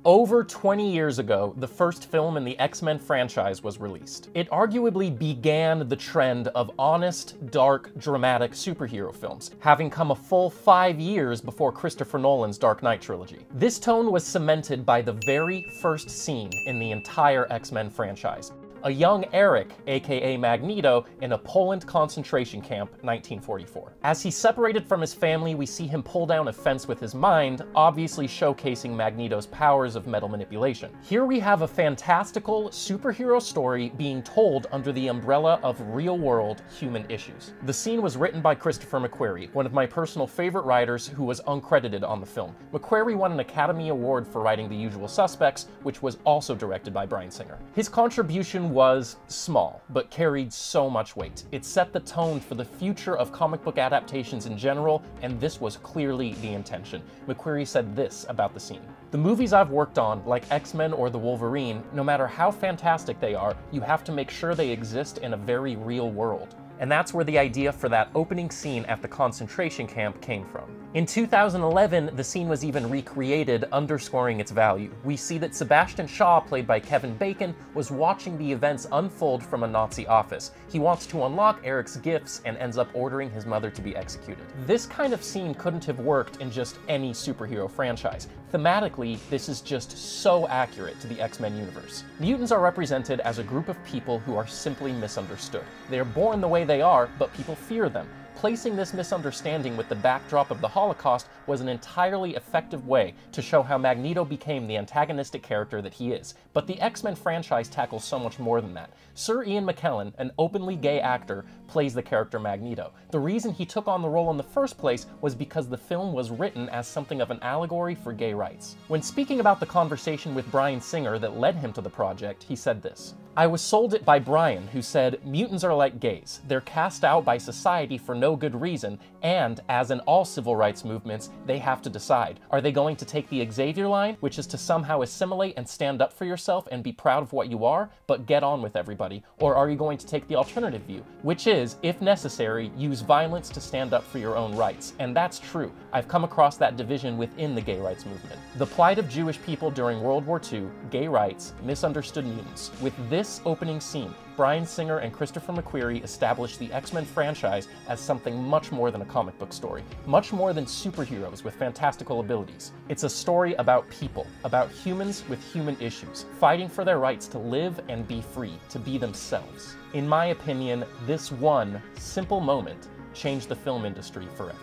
Over 20 years ago, the first film in the X-Men franchise was released. It arguably began the trend of honest, dark, dramatic superhero films, having come a full 5 years before Christopher Nolan's Dark Knight trilogy. This tone was cemented by the very first scene in the entire X-Men franchise. A young Erik, a.k.a. Magneto, in a Poland concentration camp, 1944. As he's separated from his family, we see him pull down a fence with his mind, obviously showcasing Magneto's powers of metal manipulation. Here we have a fantastical superhero story being told under the umbrella of real-world human issues. The scene was written by Christopher McQuarrie, one of my personal favorite writers who was uncredited on the film. McQuarrie won an Academy Award for writing The Usual Suspects, which was also directed by Bryan Singer. His contribution was small, but carried so much weight. It set the tone for the future of comic book adaptations in general, and this was clearly the intention. McQuarrie said this about the scene: "The movies I've worked on, like X-Men or The Wolverine, no matter how fantastic they are, you have to make sure they exist in a very real world." And that's where the idea for that opening scene at the concentration camp came from. In 2011, the scene was even recreated, underscoring its value. We see that Sebastian Shaw, played by Kevin Bacon, was watching the events unfold from a Nazi office. He wants to unlock Erik's gifts and ends up ordering his mother to be executed. This kind of scene couldn't have worked in just any superhero franchise. Thematically, this is just so accurate to the X-Men universe. Mutants are represented as a group of people who are simply misunderstood. They are born the way they are, but people fear them. Placing this misunderstanding with the backdrop of the Holocaust was an entirely effective way to show how Magneto became the antagonistic character that he is. But the X-Men franchise tackles so much more than that. Sir Ian McKellen, an openly gay actor, plays the character Magneto. The reason he took on the role in the first place was because the film was written as something of an allegory for gay rights. When speaking about the conversation with Bryan Singer that led him to the project, he said this: "I was sold it by Bryan, who said, mutants are like gays. They're cast out by society for no good reason, and, as in all civil rights movements, they have to decide. Are they going to take the Xavier line, which is to somehow assimilate and stand up for yourself and be proud of what you are, but get on with everybody? Or are you going to take the alternative view, which is, if necessary, use violence to stand up for your own rights?" And that's true. I've come across that division within the gay rights movement. The plight of Jewish people during World War II, gay rights, misunderstood mutants. With this opening scene, Bryan Singer and Christopher McQuarrie established the X-Men franchise as something much more than a comic book story, much more than superheroes with fantastical abilities. It's a story about people, about humans with human issues, fighting for their rights to live and be free, to be themselves. In my opinion, this one simple moment changed the film industry forever.